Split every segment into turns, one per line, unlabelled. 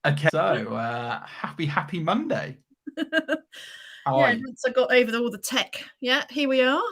Okay, so happy Monday. How are
Yeah,
you?
once I got over all the tech, here we are.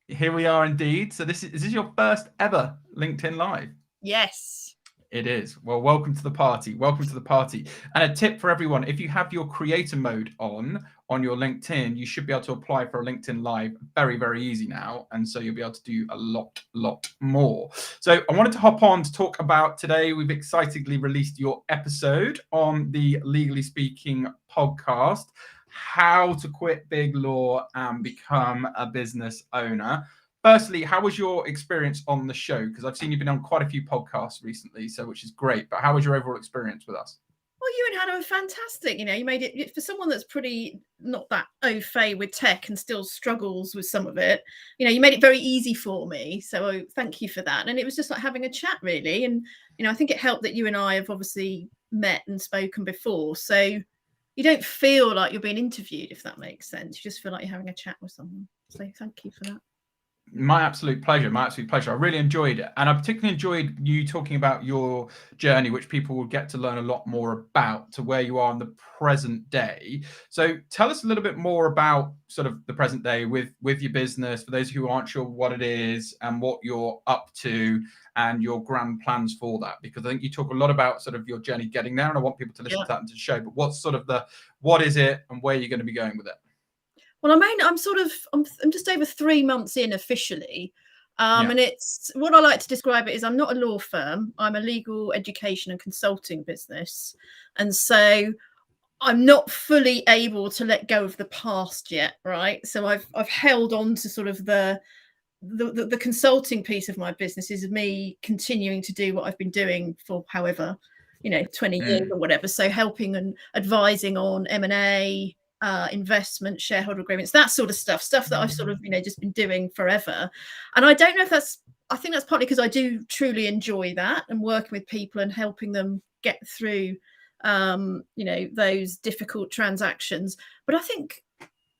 Here we are indeed. So is this your first ever LinkedIn Live?
Yes.
It is. Well, welcome to the party. Welcome to the party. And a tip for everyone, if you have your creator mode on your LinkedIn, you should be able to apply for a LinkedIn Live very, very easy now. And so you'll be able to do a lot more. So I wanted to hop on to talk about today. We've excitedly released your episode on the Legally Speaking podcast, how to quit big law and become a business owner. Firstly, how was your experience on the show? Because I've seen you've been on quite a few podcasts recently, so which is great. But how was your overall experience with us?
Well, you and Hannah were fantastic. You made it for someone that's pretty not that au fait with tech and still struggles with some of it. You made it very easy for me. So thank you for that. And it was just like having a chat, really. And I think it helped that you and I have obviously met and spoken before. So you don't feel like you're being interviewed, if that makes sense. You just feel like you're having a chat with someone. So thank you for that.
My absolute pleasure. My absolute pleasure. I really enjoyed it. And I particularly enjoyed you talking about your journey, which people will get to learn a lot more about, to where you are in the present day. So tell us a little bit more about sort of the present day with your business, for those who aren't sure what it is and what you're up to and your grand plans for that. Because I think you talk a lot about sort of your journey getting there, and I want people to listen to that and to show. But what's sort of what is it and where you're going to be going with it?
Well, I'm just over 3 months in officially. And it's what I like to describe it is I'm not a law firm. I'm a legal education and consulting business. And so I'm not fully able to let go of the past yet, right? So I've held on to sort of the consulting piece of my business is me continuing to do what I've been doing for however, 20 years or whatever. So helping and advising on M&A, investment, shareholder agreements, that sort of stuff that I've sort of, just been doing forever. And I don't know if I think that's partly because I do truly enjoy that and working with people and helping them get through, those difficult transactions. But I think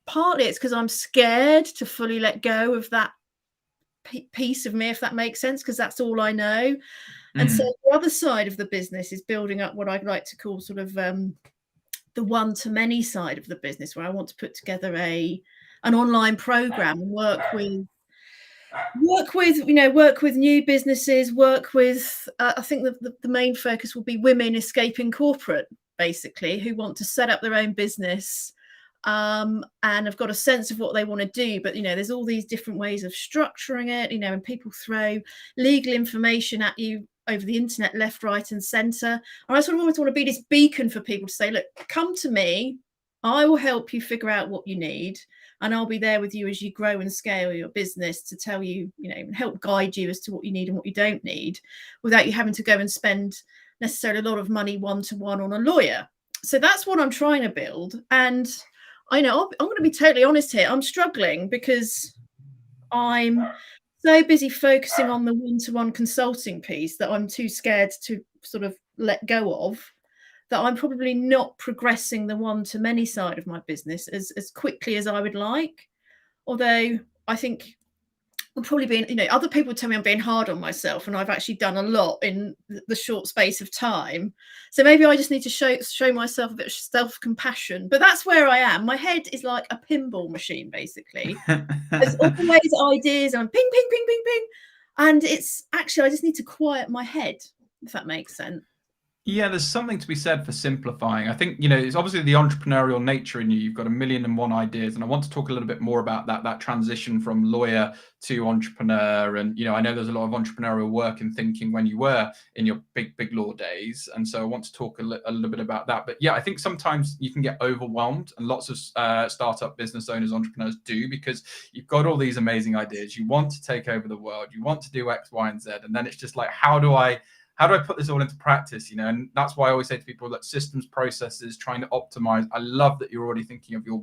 partly it's because I'm scared to fully let go of that piece of me, if that makes sense, because that's all I know. And so the other side of the business is building up what I'd like to call sort of the one-to-many side of the business, where I want to put together an online program and work with new businesses, work with I think the main focus will be women escaping corporate, basically, who want to set up their own business and have got a sense of what they want to do, but there's all these different ways of structuring it, and people throw legal information at you over the internet, left, right, and centre. And I sort of always want to be this beacon for people to say, look, come to me, I will help you figure out what you need, and I'll be there with you as you grow and scale your business to tell you, help guide you as to what you need and what you don't need, without you having to go and spend necessarily a lot of money one-to-one on a lawyer. So that's what I'm trying to build. And I know I'm going to be totally honest here. I'm struggling because I'm so busy focusing on the one-to-one consulting piece that I'm too scared to sort of let go of, that I'm probably not progressing the one-to-many side of my business as quickly as I would like. Although I think I'm probably being, other people tell me I'm being hard on myself, and I've actually done a lot in the short space of time. So maybe I just need to show myself a bit of self-compassion. But that's where I am. My head is like a pinball machine, basically. There's always ideas, and I'm ping, ping, ping, ping, ping. And it's actually, I just need to quiet my head, if that makes sense.
Yeah, there's something to be said for simplifying. I think, it's obviously the entrepreneurial nature in you. You've got a million and one ideas. And I want to talk a little bit more about that transition from lawyer to entrepreneur. And, I know there's a lot of entrepreneurial work and thinking when you were in your big law days. And so I want to talk a little bit about that. But yeah, I think sometimes you can get overwhelmed, and lots of startup business owners, entrepreneurs do, because you've got all these amazing ideas. You want to take over the world. You want to do X, Y, and Z. And then it's just like, how do I put this all into practice, And that's why I always say to people that systems, processes, trying to optimize. I love that you're already thinking of your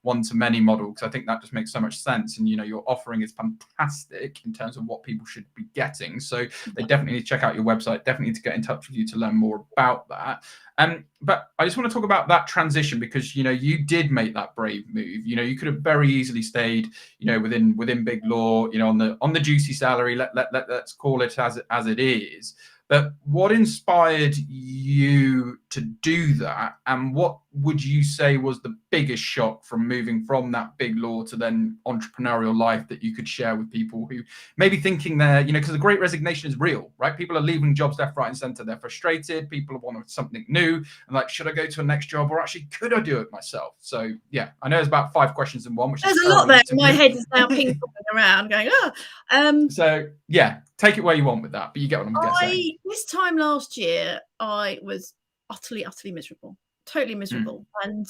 one-to-many model, because I think that just makes so much sense. And, your offering is fantastic in terms of what people should be getting. So they definitely need to check out your website, definitely need to get in touch with you to learn more about that. But I just want to talk about that transition, because, you did make that brave move. You could have very easily stayed, within big law, on the juicy salary, let's call it as it is. But what inspired you to do that? And what would you say was the biggest shock from moving from that big law to then entrepreneurial life that you could share with people who may be thinking they're, because the great resignation is real, right? People are leaving jobs left, right, and center. They're frustrated. People want something new. And like, should I go to a next job, or actually could I do it myself? So yeah, I know there's about 5 questions in one, which
there's
is
a lot there.
to
My
me.
head is now ping-ponging around going,
So yeah, take it where you want with that, but you get what I'm guessing.
This time last year, I was utterly miserable, totally miserable. And,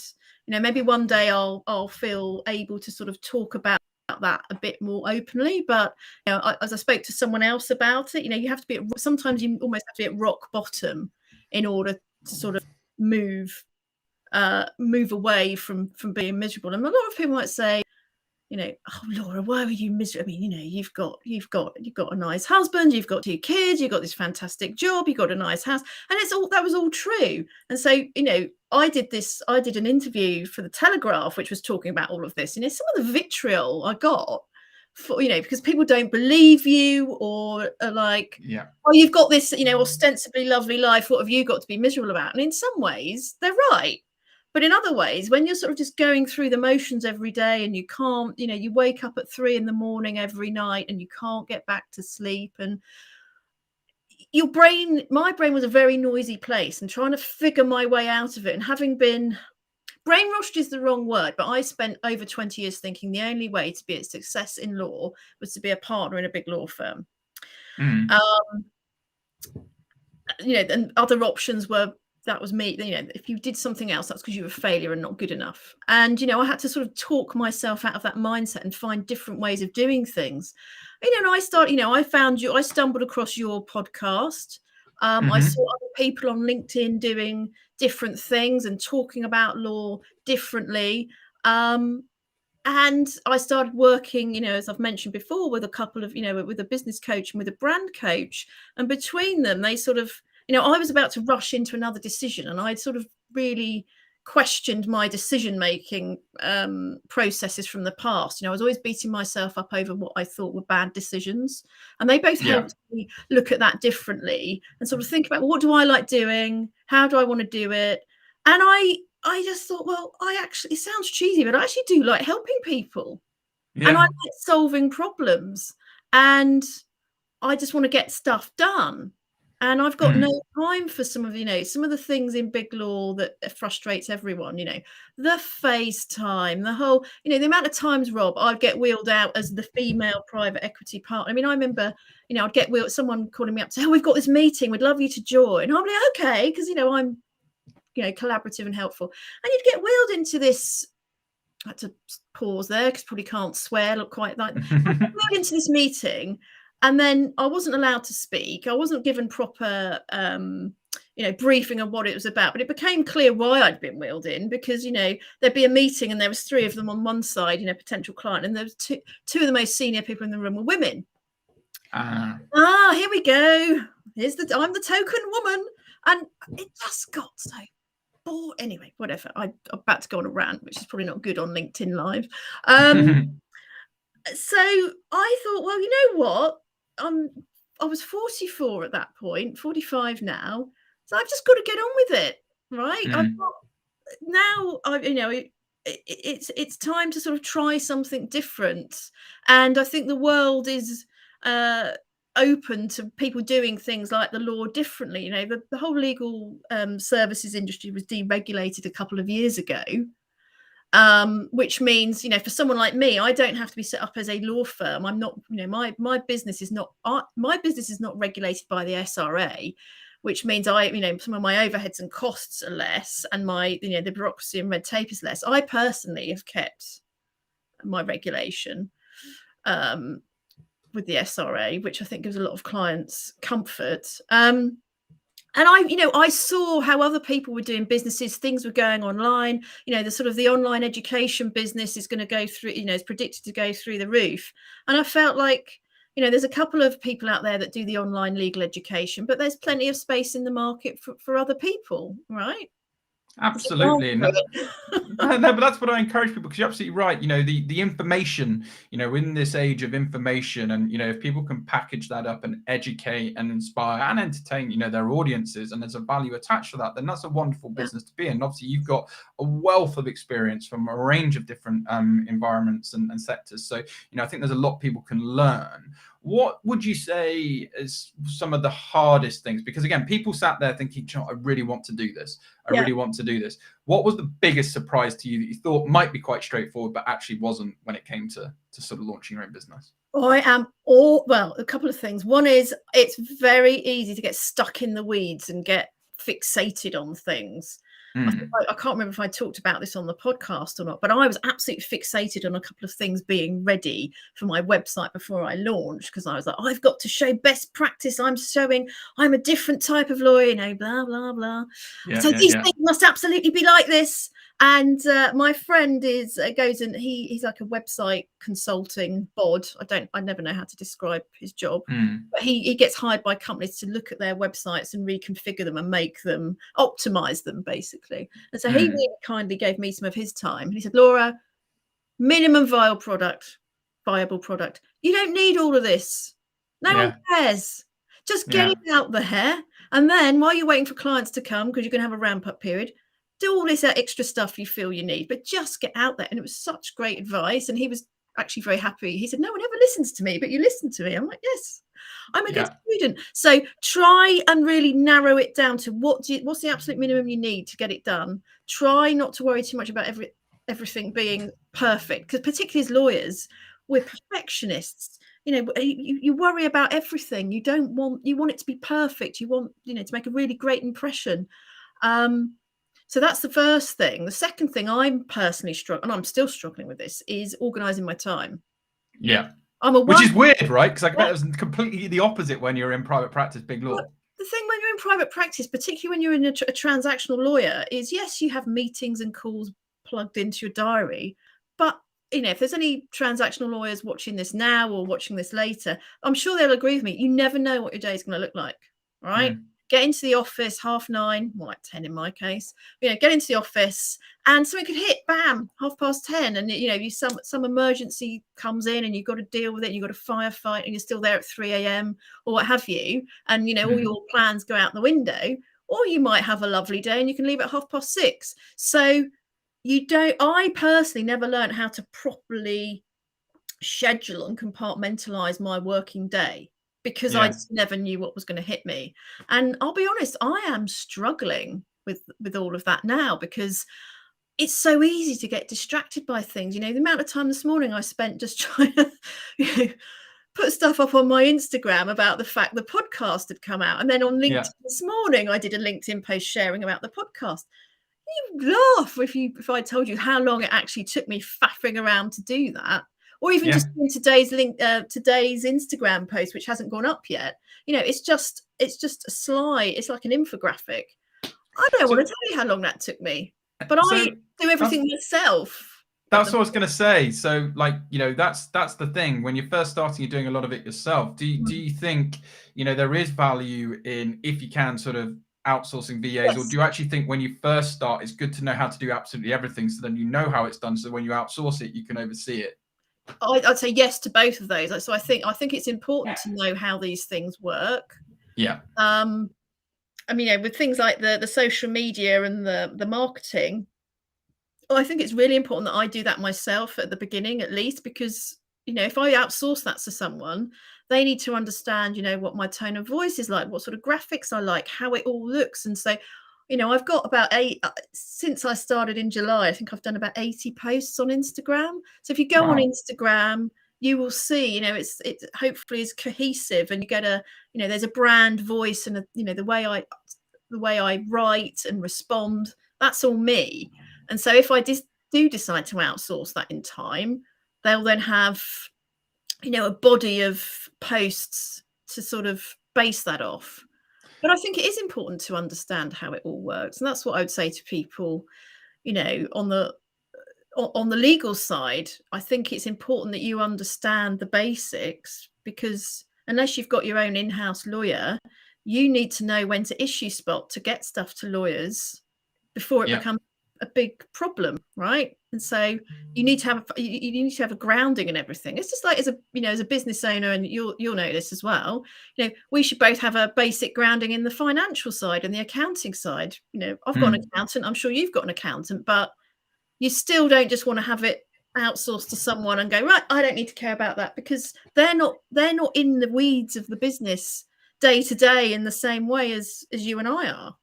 maybe one day I'll feel able to sort of talk about that a bit more openly. But, as I spoke to someone else about it, you have to be sometimes you almost have to be at rock bottom in order to sort of move away from being miserable. And a lot of people might say, oh Laura, why were you miserable? I mean, you've got a nice husband, you've got 2 kids, you've got this fantastic job, you've got a nice house, and that was all true. And so, I did an interview for the Telegraph, which was talking about all of this. Some of the vitriol I got for, because people don't believe you, or are like,
yeah,
oh, you've got this, ostensibly lovely life. What have you got to be miserable about? And in some ways, they're right. But in other ways, when you're sort of just going through the motions every day, and you can't, you wake up at 3 a.m. every night and you can't get back to sleep, and my brain was a very noisy place, and trying to figure my way out of it, and having been brainwashed is the wrong word, but I spent over 20 years thinking the only way to be a success in law was to be a partner in a big law firm. And other options were, that was me. If you did something else, that's because you were a failure and not good enough. And, I had to sort of talk myself out of that mindset and find different ways of doing things. And I stumbled across your podcast. I saw other people on LinkedIn doing different things and talking about law differently. And I started working, as I've mentioned before, with a couple of, with a business coach and with a brand coach. And between them, they sort of, I was about to rush into another decision, and I'd sort of really questioned my decision-making processes from the past. I was always beating myself up over what I thought were bad decisions. And they both helped me look at that differently and sort of think about, well, what do I like doing? How do I want to do it? And I just thought, well, it sounds cheesy, but I actually do like helping people. And I like solving problems. And I just want to get stuff done. And I've got no time for some of the things in big law that frustrates everyone, the FaceTime, the whole, the amount of times, Rob, I'd get wheeled out as the female private equity partner. I mean, I remember, I'd get someone calling me up to say, oh, we've got this meeting, we'd love you to join. And I'm like, okay, because, I'm, collaborative and helpful. And you'd get wheeled into this. I had to pause there because probably can't swear, look quite like wheeled into this meeting. And then I wasn't allowed to speak. I wasn't given proper, briefing on what it was about. But it became clear why I'd been wheeled in, because, there'd be a meeting and there was 3 of them on one side, potential client. And there was two of the most senior people in the room were women. Here we go. I'm the token woman. And it just got so bored. Anyway, whatever. I'm about to go on a rant, which is probably not good on LinkedIn Live. So I thought, well, you know what? I was 44 at that point, 45 now. So I've just got to get on with it, right? It's time to sort of try something different. And I think the world is open to people doing things like the law differently. The whole legal services industry was deregulated a couple of years ago. Which means, for someone like me, I don't have to be set up as a law firm. I'm not, my business is not regulated by the SRA, which means some of my overheads and costs are less, and my, the bureaucracy and red tape is less. I personally have kept my regulation with the SRA, which I think gives a lot of clients comfort. And I saw how other people were doing businesses, things were going online, the sort of the online education business is going to go through, is predicted to go through the roof. And I felt like, there's a couple of people out there that do the online legal education, but there's plenty of space in the market for other people, right?
Absolutely. No, but that's what I encourage people, because you're absolutely right. The information, in this age of information, and if people can package that up and educate and inspire and entertain, their audiences, and there's a value attached to that, then that's a wonderful business to be in. And obviously, you've got a wealth of experience from a range of different environments and sectors. So, I think there's a lot people can learn. What would you say is some of the hardest things? Because again, people sat there thinking, I really want to do this. I really want to do this. What was the biggest surprise to you that you thought might be quite straightforward, but actually wasn't when it came to sort of launching your own business?
Well, a couple of things. One is, it's very easy to get stuck in the weeds and get fixated on things. I can't remember if I talked about this on the podcast or not, but I was absolutely fixated on a couple of things being ready for my website before I launched, because I was like, I've got to show best practice. I'm showing I'm a different type of lawyer, blah, blah, blah. So these things must absolutely be like this. And my friend goes and he's like a website consulting bod. I never know how to describe his job, but he gets hired by companies to look at their websites and reconfigure them and make them, optimize them, basically. And so he really kindly gave me some of his time. He said, Laura, minimum viable product. You don't need all of this. No one cares. Just get it out there. And then while you're waiting for clients to come, because you're going to have a ramp up period, do all this extra stuff you feel you need, but just get out there. And it was such great advice. And he was actually very happy. He said, no one ever listens to me, but you listen to me. I'm like, yes, I'm a good student. So try and really narrow it down to what's the absolute minimum you need to get it done. Try not to worry too much about everything being perfect, because particularly as lawyers, we're perfectionists. You worry about everything. You want it to be perfect. You want, to make a really great impression. So that's the first thing. The second thing I'm personally struggling, and I'm still struggling with this, is organizing my time.
Yeah. Which is weird, right? Because I bet it was completely the opposite when you're in private practice, big law.
The thing when you're in private practice, particularly when you're in a transactional lawyer, is yes, you have meetings and calls plugged into your diary. But, if there's any transactional lawyers watching this now or watching this later, I'm sure they'll agree with me. You never know what your day is going to look like, right? Get into the office 9:30, more like 10 in my case. Get into the office and something could hit, bam, 10:30, and some emergency comes in and you've got to deal with it. And you've got to firefight, and you're still there at 3 a.m. or what have you, and all your plans go out the window. Or you might have a lovely day and you can leave at 6:30. So I personally never learned how to properly schedule and compartmentalize my working day, because I never knew what was going to hit me. And I'll be honest, I am struggling with all of that now, because it's so easy to get distracted by things. The amount of time this morning I spent just trying to put stuff up on my Instagram about the fact the podcast had come out. And then on LinkedIn this morning, I did a LinkedIn post sharing about the podcast. You'd laugh if I told you how long it actually took me faffing around to do that. Or even just in today's Instagram post, which hasn't gone up yet. It's just a slide. It's like an infographic. I don't want to tell you how long that took me, but I do everything myself.
That's what I was going to say. So, that's the thing. When you're first starting, you're doing a lot of it yourself. Do you think there is value in, if you can, sort of outsourcing VAs, or do you actually think when you first start, it's good to know how to do absolutely everything, so then you know how it's done, so when you outsource it, you can oversee it?
I'd say yes to both of those. So I think it's important to know how these things work.
Yeah.
With things like the social media and the marketing, I think it's really important that I do that myself at the beginning, at least, because if I outsource that to someone, they need to understand what my tone of voice is like, what sort of graphics I like, how it all looks. And so I've got about 8 since I started in July. I think I've done about 80 posts on Instagram. So if you go on Instagram, you will see, it hopefully is cohesive, and you get there's a brand voice, and the way I write and respond, that's all me. And so if I do decide to outsource that in time, they'll then have, a body of posts to sort of base that off. But I think it is important to understand how it all works. And that's what I would say to people, on the legal side. I think it's important that you understand the basics, because unless you've got your own in-house lawyer, you need to know when to issue spot to get stuff to lawyers before it
Yeah.
becomes a big problem, right? And so you need to have a grounding in everything. It's just like as a business owner, and you'll know this as well. We should both have a basic grounding in the financial side and the accounting side. I've got an accountant. I'm sure you've got an accountant, but you still don't just want to have it outsourced to someone and go, right, I don't need to care about that, because they're not in the weeds of the business day to day in the same way as you and I are.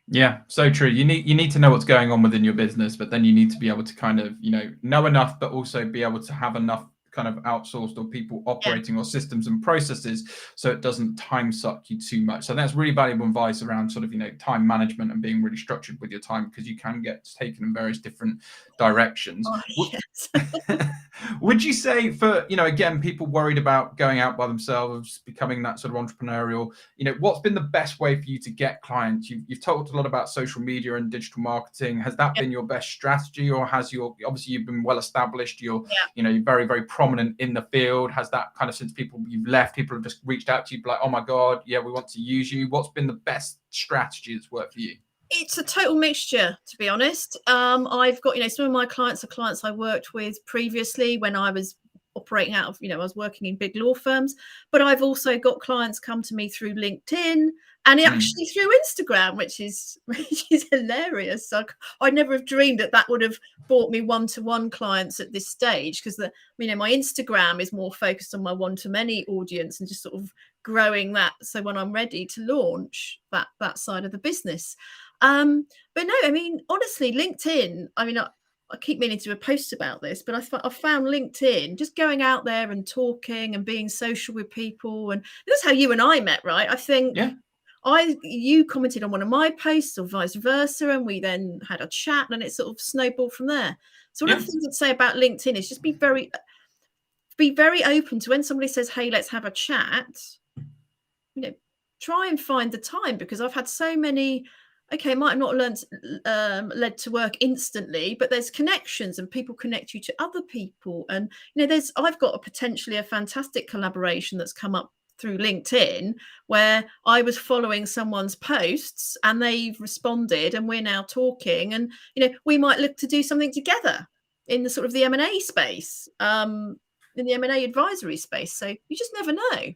Yeah, so true. You need to know what's going on within your business, but then you need to be able to kind of, know enough, but also be able to have enough kind of outsourced or people operating or systems and processes so it doesn't time suck you too much. So that's really valuable advice around sort of, time management and being really structured with your time, because you can get taken in various different directions.
Oh, yes.
Would you say for, again, people worried about going out by themselves, becoming that sort of entrepreneurial, what's been the best way for you to get clients? You've talked a lot about social media and digital marketing. Has that been your best strategy, or obviously you've been well established, you're very, very prominent in the field. Has that kind of, since you've left, people have just reached out to you like, oh my God, yeah, we want to use you? What's been the best strategy that's worked for you?
It's a total mixture, to be honest. I've got, some of my clients are clients I worked with previously when I was operating out of, I was working in big law firms, but I've also got clients come to me through LinkedIn and actually through Instagram, which is hilarious. So I never have dreamed that would have brought me one-to-one clients at this stage, because my Instagram is more focused on my one-to-many audience and just sort of growing that. So when I'm ready to launch that side of the business. But no, honestly, LinkedIn, I keep meaning to do a post about this, but I found LinkedIn, just going out there and talking and being social with people. And that's how you and I met, right? I think you commented on one of my posts or vice versa, and we then had a chat and it sort of snowballed from there. So one of the things I'd say about LinkedIn is just be very open to when somebody says, hey, let's have a chat, try and find the time, because I've had so many, okay, might have not led to work instantly, but there's connections and people connect you to other people. And, I've got potentially a fantastic collaboration that's come up through LinkedIn, where I was following someone's posts and they've responded and we're now talking, and, we might look to do something together in the sort of the M&A space, in the M&A advisory space. So you just never know.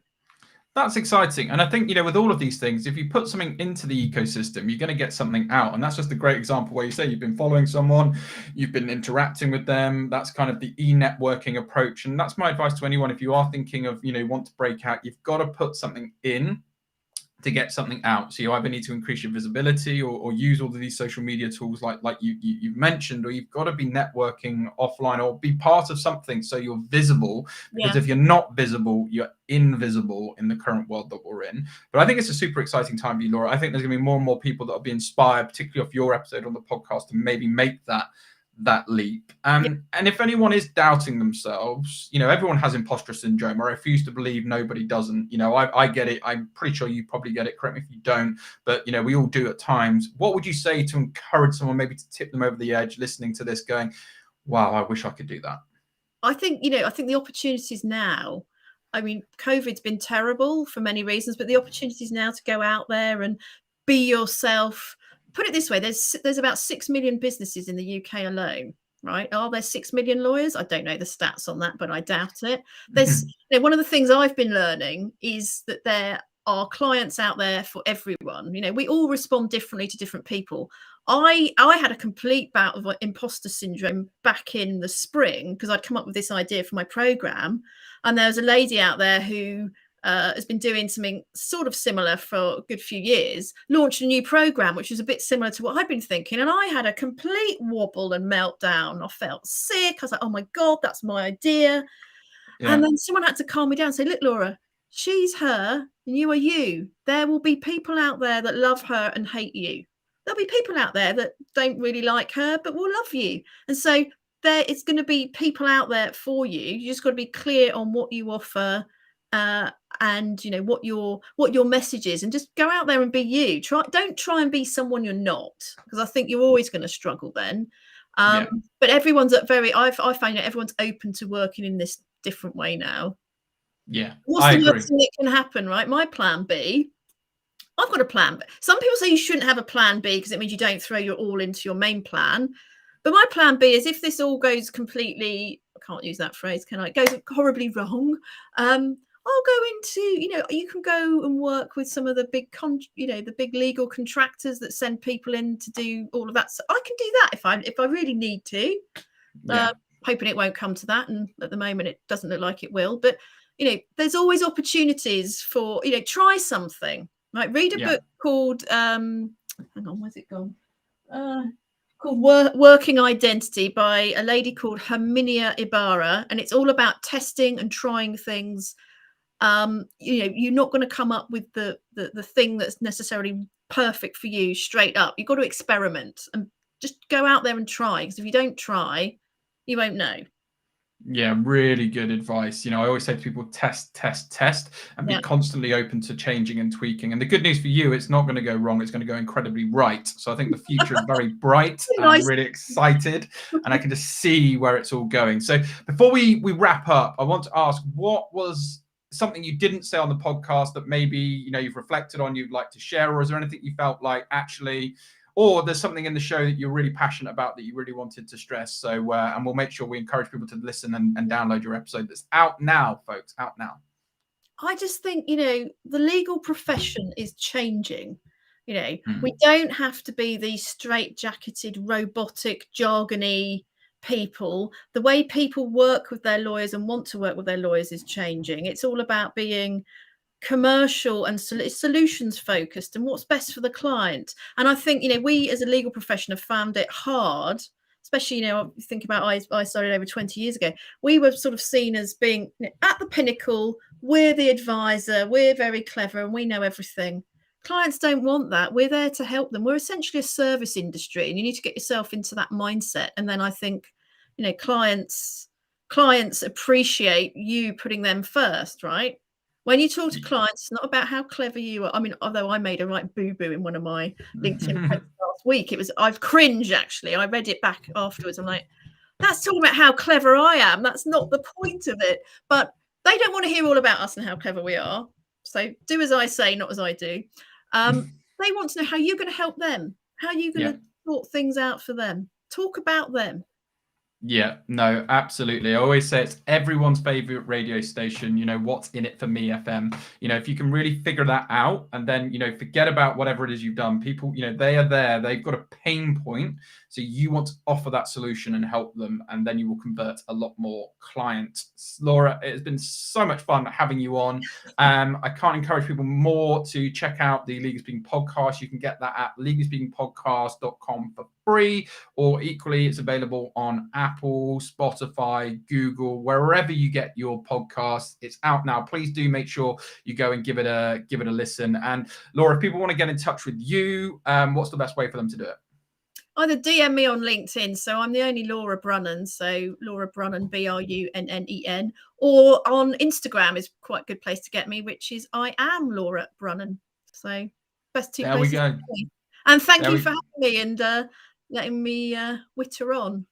That's exciting. And I think, with all of these things, if you put something into the ecosystem, you're going to get something out. And that's just a great example where you say you've been following someone, you've been interacting with them. That's kind of the e-networking approach. And that's my advice to anyone. If you are thinking of, want to break out, you've got to put something in to get something out. So you either need to increase your visibility or use all of these social media tools like you've mentioned, or you've got to be networking offline or be part of something so you're visible. Because if you're not visible, you're invisible in the current world that we're in. But I think it's a super exciting time for you, Laura. I think there's going to be more and more people that will be inspired, particularly off your episode on the podcast, to maybe make that leap. And if anyone is doubting themselves, everyone has imposter syndrome. I refuse to believe nobody doesn't. I get it. I'm pretty sure you probably get it. Correct me if you don't, but we all do at times. What would you say to encourage someone, maybe to tip them over the edge, listening to this, going, wow, I wish I could do that?
I think the opportunities now, COVID's been terrible for many reasons, but the opportunities now to go out there and be yourself. Put it this way, there's about 6 million businesses in the UK alone, right? Are there 6 million lawyers? I don't know the stats on that, but I doubt it. There's one of the things I've been learning is that there are clients out there for everyone. We all respond differently to different people. I had a complete bout of imposter syndrome back in the spring, because I'd come up with this idea for my program, and there was a lady out there who has been doing something sort of similar for a good few years, launched a new program which was a bit similar to what I'd been thinking, and I had a complete wobble and meltdown. I felt sick. I was like, oh my God, that's my idea. And then someone had to calm me down and say, look, Laura, she's her and you are you. There will be people out there that love her and hate you. There'll be people out there that don't really like her but will love you. And so there is going to be people out there for you. You just got to be clear on what you offer, and what your message is, and just go out there and be you. Don't try and be someone you're not, because I think you're always going to struggle then. But everyone's I find that everyone's open to working in this different way now. What's the worst thing that can happen, right? My plan B, I've got a plan. Some people say you shouldn't have a plan B because it means you don't throw your all into your main plan. But my plan B is if this all goes completely, I can't use that phrase, can I? It goes horribly wrong. I'll go into, you can go and work with some of the big, the big legal contractors that send people in to do all of that. So I can do that if I really need to.
Yeah.
Hoping it won't come to that, and at the moment it doesn't look like it will. But there's always opportunities for try something. Like read a book called hang on, where's it gone? Called Working Identity by a lady called Herminia Ibarra, and it's all about testing and trying things. You're not going to come up with the thing that's necessarily perfect for you straight up. You've got to experiment and just go out there and try, because if you don't try, you won't know.
Yeah, really good advice. I always say to people, test, and be constantly open to changing and tweaking. And the good news for you, it's not going to go wrong. It's going to go incredibly right. So I think the future is very bright. And I'm really excited, and I can just see where it's all going. So before we wrap up, I want to ask, what was something you didn't say on the podcast that maybe, you've reflected on, you'd like to share, or is there anything you felt like actually, or there's something in the show that you're really passionate about that you really wanted to stress? So, and we'll make sure we encourage people to listen and download your episode that's out now, folks, out now.
I just think, the legal profession is changing. We don't have to be these straight-jacketed, robotic, jargony people. The way people work with their lawyers and want to work with their lawyers is changing. It's all about being commercial and solutions focused and what's best for the client. And I think we as a legal profession have found it hard, especially think about I started over 20 years ago. We were sort of seen as being at the pinnacle. We're the advisor, we're very clever, and we know everything. Clients don't want that. We're there to help them. We're essentially a service industry, and you need to get yourself into that mindset. And then I think clients appreciate you putting them first, right? When you talk to clients, it's not about how clever you are. I mean, although I made a right boo-boo in one of my LinkedIn posts last week, I've cringed, actually. I read it back afterwards. I'm like, that's talking about how clever I am. That's not the point of it. But they don't want to hear all about us and how clever we are. So do as I say, not as I do. They want to know how you're going to help them. How are you going to sort things out for them? Talk about them.
Yeah, no, absolutely. I always say it's everyone's favorite radio station, what's in it for me FM. If you can really figure that out, and then, forget about whatever it is you've done. People, they are there, they've got a pain point. So you want to offer that solution and help them, and then you will convert a lot more clients. Laura, it has been so much fun having you on. I can't encourage people more to check out the Legal Speaking Podcast. You can get that at legalspeakingpodcast.com for free, or equally it's available on Apple, Spotify, Google, wherever you get your podcasts. It's out now. Please do make sure you go and give it a listen. And Laura, if people want to get in touch with you, what's the best way for them to do it?
Either DM me on LinkedIn, so I'm the only Laura Brunnan, so Laura Brunnan, Brunnen, or on Instagram is quite a good place to get me, which is I am Laura Brunnan. So best two places.
There we go.
And thank you for having me and letting me witter on.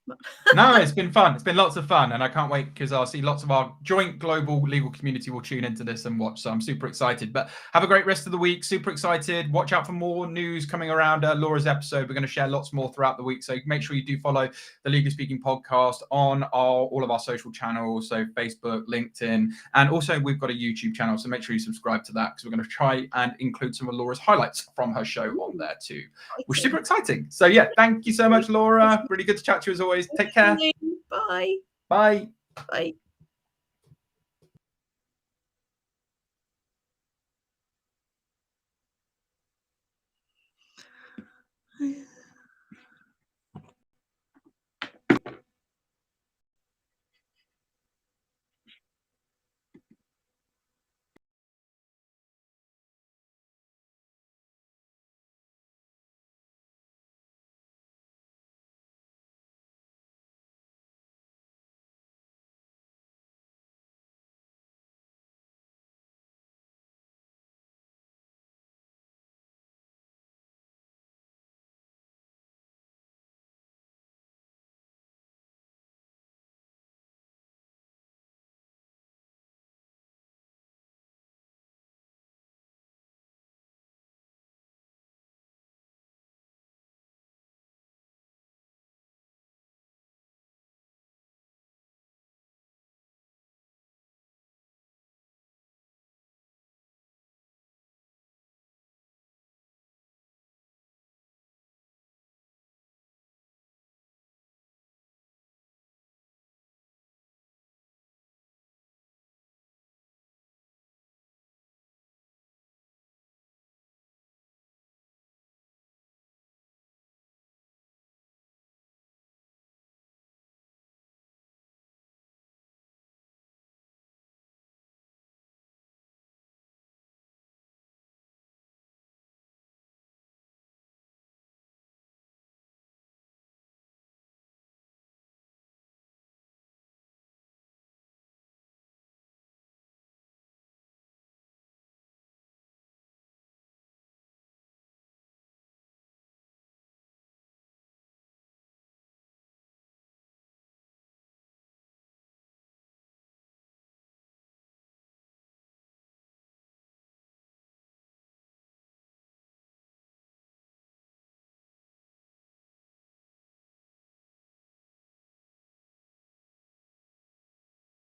No, it's been fun. It's been lots of fun, and I can't wait, because I'll see lots of our joint global legal community will tune into this and watch. So I'm super excited. But have a great rest of the week. Super excited. Watch out for more news coming around Laura's episode. We're going to share lots more throughout the week. So make sure you do follow the Legally Speaking Podcast on all of our social channels. So Facebook, LinkedIn, and also we've got a YouTube channel. So make sure you subscribe to that, because we're going to try and include some of Laura's highlights from her show on there too, which is super exciting. So yeah, thank you so much, Laura. Really good to chat to you as always. Take care.
Bye.
Bye.
Bye.